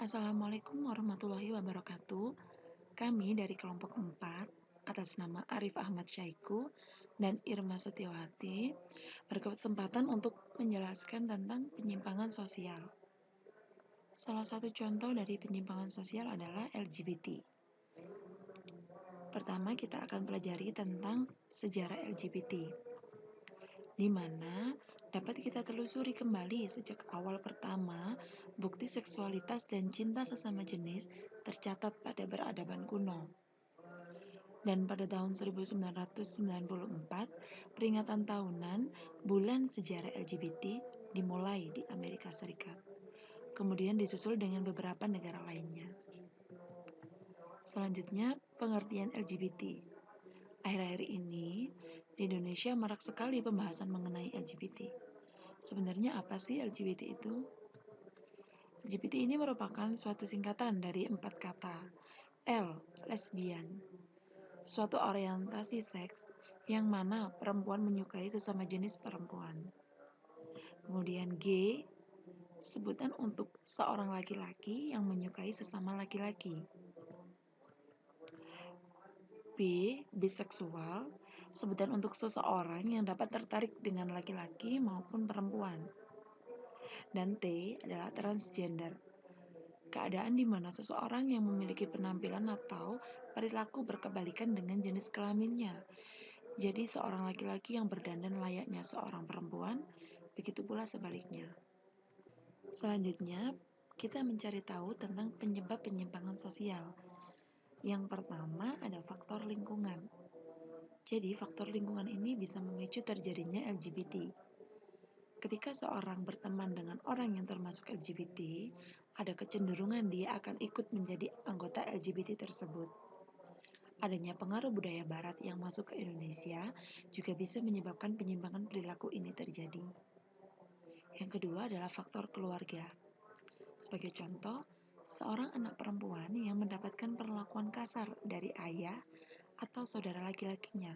Assalamualaikum warahmatullahi wabarakatuh. Kami dari kelompok 4 atas nama Arif Ahmad Syaiqo dan Irma Setiawati berkesempatan untuk menjelaskan tentang penyimpangan sosial. Salah satu contoh dari penyimpangan sosial adalah LGBT. Pertama, kita akan pelajari tentang sejarah LGBT, di mana dapat kita telusuri kembali sejak awal pertama bukti seksualitas dan cinta sesama jenis tercatat pada peradaban kuno. Dan pada tahun 1994, peringatan tahunan Bulan Sejarah LGBT dimulai di Amerika Serikat. Kemudian disusul dengan beberapa negara lainnya. Selanjutnya, pengertian LGBT. Akhir-akhir ini, di Indonesia marak sekali pembahasan mengenai LGBT. Sebenarnya apa sih LGBT itu? LGBT ini merupakan suatu singkatan dari 4 kata. L. Lesbian, suatu orientasi seks yang mana perempuan menyukai sesama jenis perempuan. Kemudian G, sebutan untuk seorang laki-laki yang menyukai sesama laki-laki. B, biseksual, sebutan untuk seseorang yang dapat tertarik dengan laki-laki maupun perempuan. Dan T adalah transgender, keadaan di mana seseorang yang memiliki penampilan atau perilaku berkebalikan dengan jenis kelaminnya. Jadi seorang laki-laki yang berdandan layaknya seorang perempuan, begitu pula sebaliknya. Selanjutnya, kita mencari tahu tentang penyebab penyimpangan sosial. Yang pertama ada faktor lingkungan. Jadi faktor lingkungan ini bisa memicu terjadinya LGBT. Ketika seorang berteman dengan orang yang termasuk LGBT, ada kecenderungan dia akan ikut menjadi anggota LGBT tersebut. Adanya pengaruh budaya barat yang masuk ke Indonesia juga bisa menyebabkan penyimpangan perilaku ini terjadi. Yang kedua adalah faktor keluarga. Sebagai contoh, seorang anak perempuan yang mendapatkan perlakuan kasar dari ayah atau saudara laki-lakinya.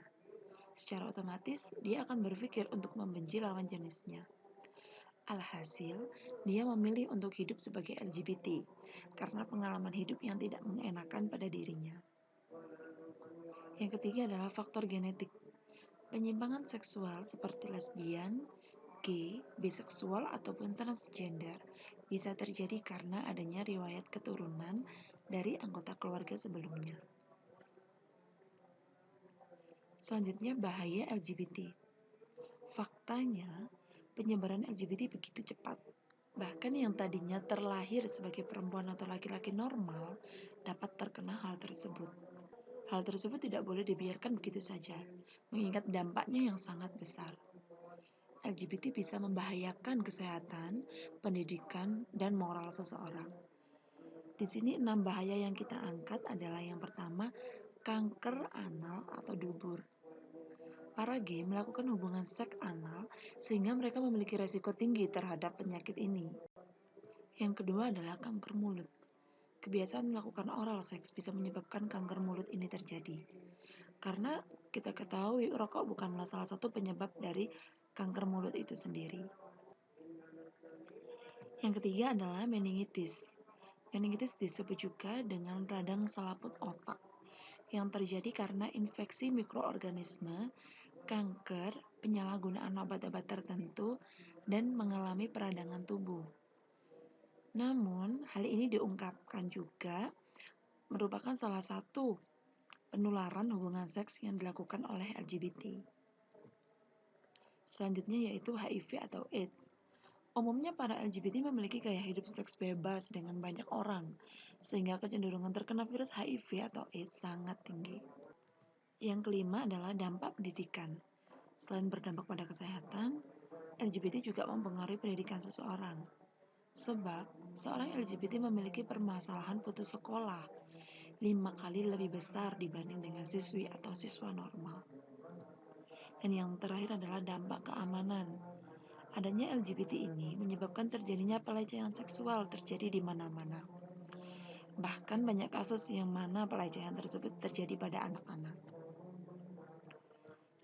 Secara otomatis, dia akan berpikir untuk membenci lawan jenisnya. Alhasil, dia memilih untuk hidup sebagai LGBT karena pengalaman hidup yang tidak mengenakan pada dirinya. Yang ketiga adalah faktor genetik. Penyimpangan seksual seperti lesbian, gay, biseksual, ataupun transgender bisa terjadi karena adanya riwayat keturunan dari anggota keluarga sebelumnya. Selanjutnya, bahaya LGBT. Faktanya, penyebaran LGBT begitu cepat. Bahkan yang tadinya terlahir sebagai perempuan atau laki-laki normal dapat terkena hal tersebut. Hal tersebut tidak boleh dibiarkan begitu saja, mengingat dampaknya yang sangat besar. LGBT bisa membahayakan kesehatan, pendidikan, dan moral seseorang. Di sini 6 bahaya yang kita angkat adalah yang pertama, kanker anal atau dubur. Para gay melakukan hubungan seks anal sehingga mereka memiliki resiko tinggi terhadap penyakit ini. Yang kedua adalah kanker mulut. Kebiasaan melakukan oral seks bisa menyebabkan kanker mulut ini terjadi. Karena kita ketahui rokok bukanlah salah satu penyebab dari kanker mulut itu sendiri. Yang ketiga adalah meningitis. Meningitis disebut juga dengan radang selaput otak yang terjadi karena infeksi mikroorganisme, kanker, penyalahgunaan obat-obat tertentu, dan mengalami peradangan tubuh. Namun, hal ini diungkapkan juga merupakan salah satu penularan hubungan seks yang dilakukan oleh LGBT. Selanjutnya yaitu HIV atau AIDS. Umumnya para LGBT memiliki gaya hidup seks bebas dengan banyak orang, sehingga kecenderungan terkena virus HIV atau AIDS sangat tinggi. Yang kelima adalah dampak pendidikan. Selain berdampak pada kesehatan, LGBT juga mempengaruhi pendidikan seseorang. Sebab, seorang LGBT memiliki permasalahan putus sekolah 5 kali lebih besar dibanding dengan siswi atau siswa normal. Dan yang terakhir adalah dampak keamanan. Adanya LGBT ini menyebabkan terjadinya pelecehan seksual terjadi di mana-mana. Bahkan banyak kasus yang mana pelecehan tersebut terjadi pada anak-anak.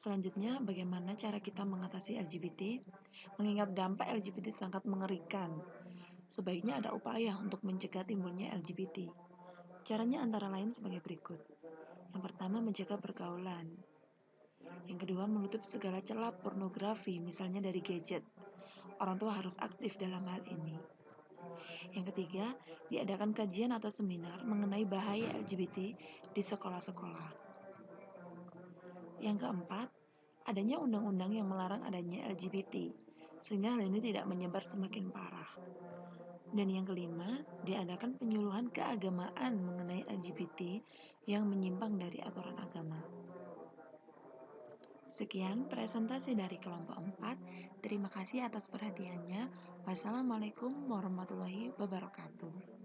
Selanjutnya, bagaimana cara kita mengatasi LGBT? Mengingat dampak LGBT sangat mengerikan. Sebaiknya ada upaya untuk mencegah timbulnya LGBT. Caranya antara lain sebagai berikut. Yang pertama, mencegah pergaulan. Yang kedua, menutup segala celah pornografi, misalnya dari gadget. Orang tua harus aktif dalam hal ini. Yang ketiga, diadakan kajian atau seminar mengenai bahaya LGBT di sekolah-sekolah. Yang keempat, adanya undang-undang yang melarang adanya LGBT, sehingga hal ini tidak menyebar semakin parah. Dan yang kelima, diadakan penyuluhan keagamaan mengenai LGBT yang menyimpang dari aturan agama. Sekian presentasi dari kelompok 4. Terima kasih atas perhatiannya. Wassalamualaikum warahmatullahi wabarakatuh.